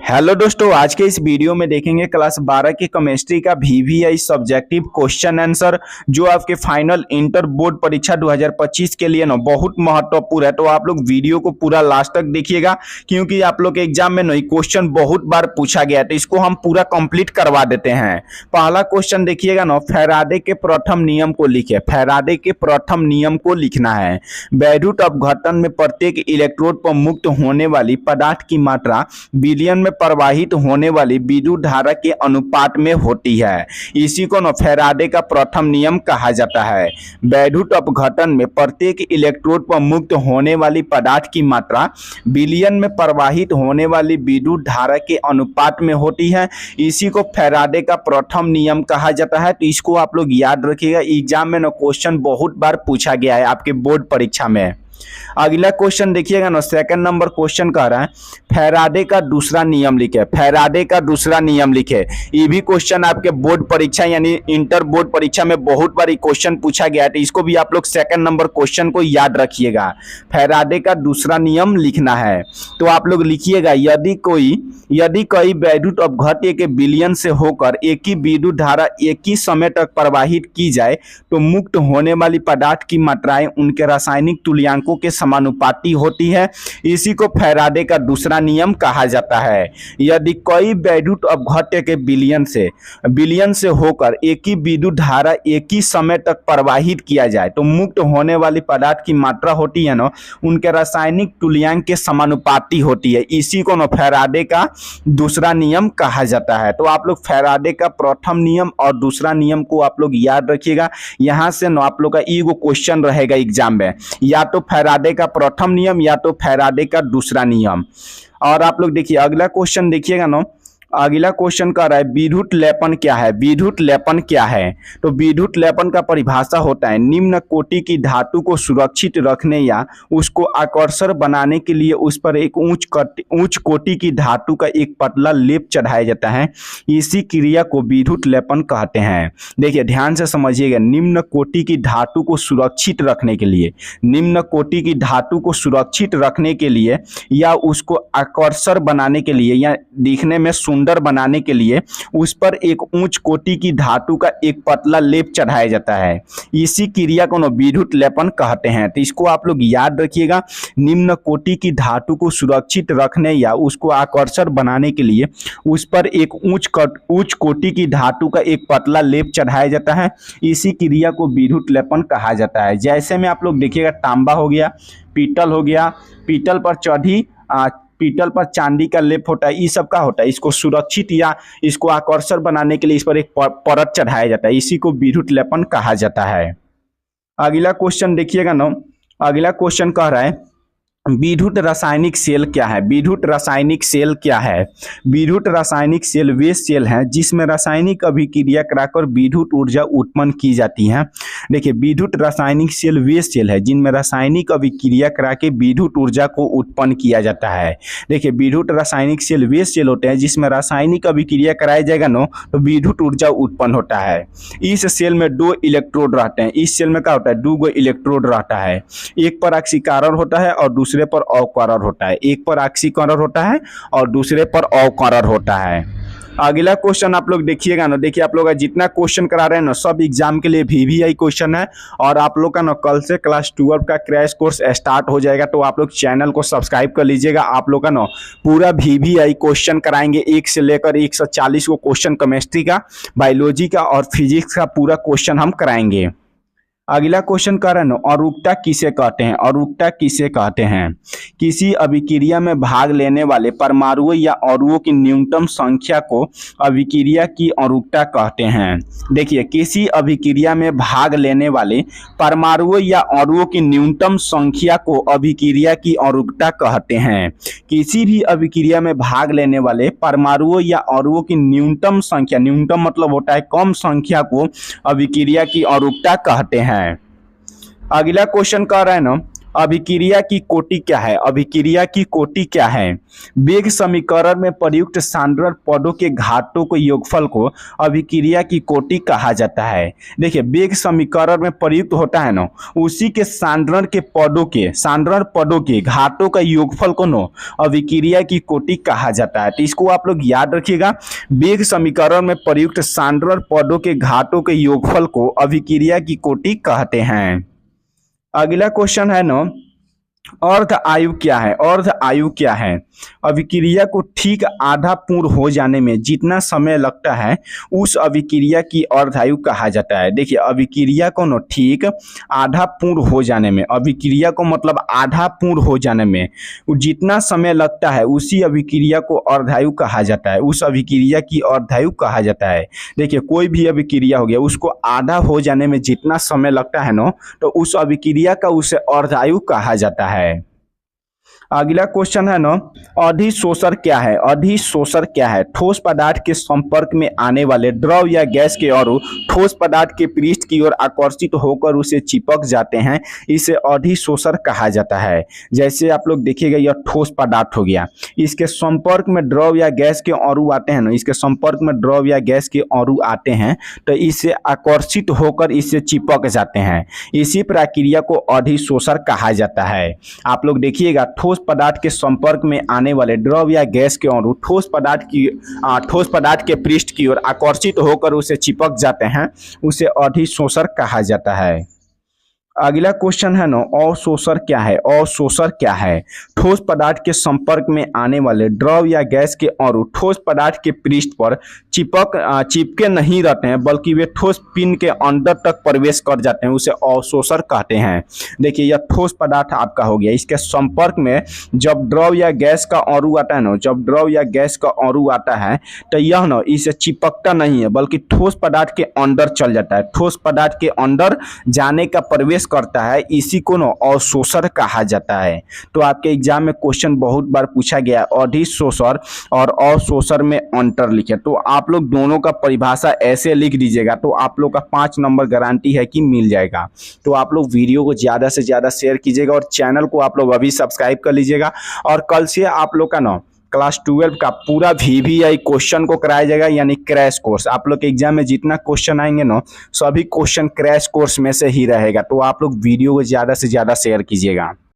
Hello दोस्तों, आज के इस वीडियो में देखेंगे क्लास 12 की केमिस्ट्री का वीवीआई सब्जेक्टिव क्वेश्चन आंसर जो आपके फाइनल इंटर बोर्ड परीक्षा 2025 के लिए ना बहुत महत्वपूर्ण है। तो आप लोग वीडियो को पूरा लास्ट तक देखिएगा क्योंकि आप लोग के एग्जाम में ना क्वेश्चन बहुत बार पूछा गया है, तो इसको हम पूरा कंप्लीट करवा देते हैं। पहला क्वेश्चन देखिएगा ना, फैराडे के प्रथम नियम को लिखे। फैराडे के प्रथम नियम को लिखना है। वैद्युत अपघटन में प्रत्येक इलेक्ट्रोड पर मुक्त होने वाली पदार्थ की मात्रा बिलियन में प्रवाहित होने वाली विद्युत धारा के अनुपात में होती है। इसी को ना फैराडे का प्रथम नियम कहा जाता है। वैद्युत अपघटन में प्रत्येक इलेक्ट्रोड पर मुक्त होने वाली पदार्थ की मात्रा बिलियन में प्रवाहित होने वाली विद्युत धारा के अनुपात में होती है। इसी को फैराडे का प्रथम नियम कहा जाता है। तो इसको आप लोग याद रखिएगा, एग्जाम में ना क्वेश्चन बहुत बार पूछा गया है आपके बोर्ड परीक्षा में। अगला क्वेश्चन देखिएगा ना, सेकंड नंबर क्वेश्चन कह रहा है फैराडे का दूसरा नियम लिखे। फैराडे का दूसरा नियम लिखे। ये भी क्वेश्चन आपके बोर्ड परीक्षा यानी इंटर बोर्ड परीक्षा में बहुत बार क्वेश्चन पूछा गया है, तो इसको भी आप लोग सेकंड नंबर क्वेश्चन को याद रखिएगा। फैराडे का दूसरा नियम लिखना है, तो आप लोग लिखिएगा, यदि कोई वैद्युत अपघट्य के बिलियन से होकर एक ही विद्युत धारा एक ही समय तक प्रवाहित की जाए तो मुक्त होने वाली पदार्थ की मात्राएं उनके रासायनिक तुल्यांकों के समानुपाती होती है। इसी को फैराडे का दूसरा नियम कहा जाता है। यदि कोई वैद्युत अपघट्य के बिलियन से होकर एक ही विद्युत धारा एक ही समय तक प्रवाहित किया जाए तो मुक्त होने वाली पदार्थ की मात्रा होती है ना, उनके रासायनिक तुल्यांक के समानुपाती होती है। इसी को ना फैराडे का दूसरा नियम कहा जाता है। तो आप लोग फैराडे का प्रथम नियम और दूसरा नियम को आप लोग याद रखिएगा। यहां से ना आप लोग का ईगो क्वेश्चन रहेगा एग्जाम में, या तो फैराडे का प्रथम नियम या तो फैराडे का दूसरा नियम। और आप लोग देखिए अगला क्वेश्चन देखिएगा ना, अगला क्वेश्चन कह रहा है विद्युत लेपन क्या है। विद्युत लेपन क्या है? तो विद्युत लेपन का परिभाषा होता है निम्न कोटि की धातु को सुरक्षित रखने या उसको आकर्षक बनाने के लिए उस पर एक उच्च कोटि की धातु का एक पतला लेप चढ़ाया जाता है। इसी क्रिया को विद्युत लेपन कहते हैं। देखिए ध्यान से समझिएगा, निम्न कोटि की धातु को सुरक्षित रखने के लिए, निम्न कोटि की धातु को सुरक्षित रखने के लिए या उसको आकर्षक बनाने के लिए या दिखने में सुंदर बनाने के लिए उस पर एक उच्च कोटि की धातु का एक पतला लेप चढ़ाया जाता है। इसी क्रिया को विद्युत लेपन कहते हैं। तो इसको आप लोग याद रखिएगा, निम्न कोटि की धातु को सुरक्षित रखने या उसको आकर्षक बनाने के लिए उस पर एक उच्च कोटि की धातु का एक पतला लेप चढ़ाया जाता है। इसी क्रिया को विद्युत लेपन कहा जाता है। जैसे में आप लोग देखिएगा, तांबा हो गया, पीतल हो गया, पीतल पर चांदी का लेप होता है। ये सब का होता है, इसको सुरक्षित या इसको आकर्षक बनाने के लिए इस पर एक परत चढ़ाया जाता है। इसी को विद्युत लेपन कहा जाता है। अगला क्वेश्चन देखिएगा ना, अगला क्वेश्चन कह रहा है विद्युत रासायनिक सेल क्या है। विद्युत रासायनिक सेल क्या है? विद्युत रासायनिक सेल वे सेल हैं जिसमें रासायनिक अभिक्रिया कराकर विद्युत ऊर्जा उत्पन्न की जाती है। देखिए विद्युत रासायनिक सेल वे सेल है जिनमें रासायनिक अभिक्रिया करा के विद्युत ऊर्जा को उत्पन्न किया जाता है। देखिए विद्युत रासायनिक सेल वे सेल होते हैं जिसमें रासायनिक अभिक्रिया कराया जाएगा ना तो विद्युत ऊर्जा उत्पन्न होता है। इस सेल में 2 इलेक्ट्रोड रहते हैं। इस सेल में क्या होता है, 2 इलेक्ट्रोड रहता है। एक पर ऑक्सीकरण होता है और दूसरे पर अवकरण होता है। एक पर ऑक्सीकरण होता है और दूसरे पर अवकरण होता है। अगला क्वेश्चन आप लोग देखिएगा ना, देखिए आप लोग का जितना क्वेश्चन करा रहे हैं ना सब एग्जाम के लिए वीवीआई क्वेश्चन है। और आप लोग का ना कल से क्लास 12 का क्रैश कोर्स स्टार्ट हो जाएगा, तो आप लोग चैनल को सब्सक्राइब कर लीजिएगा। आप लोग का ना पूरा वीवीआई क्वेश्चन कराएंगे, 1 से लेकर 140 को क्वेश्चन केमिस्ट्री का, बायोलॉजी का और फिजिक्स का पूरा क्वेश्चन हम कराएंगे। अगला क्वेश्चन कह रहे हैं अरूपता किसे कहते हैं। अरूपता किसे कहते हैं? किसी अभिक्रिया में भाग लेने वाले परमाणुओं या अणुओं की न्यूनतम संख्या को अभिक्रिया की अरूपता कहते हैं। देखिए किसी अभिक्रिया में भाग लेने वाले परमाणुओं या अणुओं की न्यूनतम संख्या को अभिक्रिया की अरूपता कहते हैं। किसी भी अभिक्रिया में भाग लेने वाले परमाणुओं या अणुओं की न्यूनतम संख्या, न्यूनतम मतलब होता है कम संख्या, को अभिक्रिया की अरूपता कहते हैं। अगला क्वेश्चन कह रहा है ना अभिक्रिया की कोटि क्या है? अभिक्रिया की कोटि क्या है? वेग समीकरण में प्रयुक्त सांद्रण पदों के घातों को योगफल को अभिक्रिया की कोटि कहा जाता है। देखिए वेग समीकरण में प्रयुक्त होता है ना, उसी के सांद्रण पदों के घातों का योगफल को नो अभिक्रिया की कोटि कहा जाता है। तो इसको आप लोग याद रखिएगा, वेग समीकरण में प्रयुक्त सांद्रण पदों के घातों के योगफल को अभिक्रिया की कोटि कहते हैं। अगला क्वेश्चन है ना, अर्ध आयु क्या है? अर्ध आयु क्या है? अभिक्रिया को ठीक आधा पूर्ण हो जाने में जितना समय लगता है उस अभिक्रिया की अर्ध आयु कहा जाता है। देखिए अभिक्रिया को न ठीक आधा पूर्ण हो जाने में, अभिक्रिया को मतलब आधा पूर्ण हो जाने में जितना समय लगता है उसी अभिक्रिया को अर्धायु कहा जाता है, उस अभिक्रिया की अर्धायु कहा जाता है। देखिए कोई भी अभिक्रिया हो गया, उसको आधा हो जाने में जितना समय लगता है ना, तो उस अभिक्रिया का उसे अर्धायु कहा जाता है। अगला क्वेश्चन है ना, अधिशोषण क्या है? अधिशोषण क्या है? ठोस पदार्थ के संपर्क में आने वाले द्रव या गैस के अणु ठोस पदार्थ के पृष्ठ की ओर आकर्षित होकर उसे चिपक जाते हैं, इसे अधिशोषण कहा जाता है। जैसे आप लोग देखिएगा यह ठोस पदार्थ हो गया, इसके संपर्क में द्रव या गैस के अणु आते हैं ना, इसके संपर्क में द्रव या गैस के अणु आते हैं तो इसे आकर्षित होकर इससे चिपक जाते हैं, इसी प्रक्रिया को अधिशोषण कहा जाता है। आप लोग देखिएगा ठोस पदार्थ के संपर्क में आने वाले द्रव या गैस के अणु ठोस पदार्थ के पृष्ठ की ओर आकर्षित होकर उसे चिपक जाते हैं, उसे अधिशोषण कहा जाता है। अगला क्वेश्चन है ना, अवशोषण क्या है? अवशोषण क्या है? ठोस पदार्थ के संपर्क में आने वाले द्रव या गैस के अणु ठोस पदार्थ के पृष्ठ पर चिपके नहीं रहते हैं, बल्कि वे ठोस पिंड के अंदर तक प्रवेश कर जाते हैं, उसे अवशोषण कहते हैं। देखिए यह ठोस पदार्थ आपका हो गया, इसके संपर्क में जब द्रव या गैस का अणु आता है ना, जब द्रव या गैस का अणु आता है तो यह ना इसे चिपकता नहीं है, बल्कि ठोस पदार्थ के अंदर चल जाता है, ठोस पदार्थ के अंदर जाने का प्रवेश करता है, इसी को ना अवशोषण कहा जाता है। तो आपके एग्जाम में क्वेश्चन बहुत बार पूछा गया अधिशोषण और अवशोषण में अंतर लिखे, तो आप लोग दोनों का परिभाषा ऐसे लिख दीजिएगा तो आप लोग का 5 नंबर गारंटी है कि मिल जाएगा। तो आप लोग वीडियो को ज़्यादा से ज़्यादा शेयर कीजिएगा और चैनल को आप लोग अभी सब्सक्राइब कर लीजिएगा। और कल से आप लोग का ना क्लास 12 का पूरा VVI क्वेश्चन को कराया जाएगा, यानी क्रैश कोर्स। आप लोग के एग्जाम में जितना क्वेश्चन आएंगे ना, सभी क्वेश्चन क्रैश कोर्स में से ही रहेगा। तो आप लोग वीडियो को ज़्यादा से ज़्यादा शेयर कीजिएगा।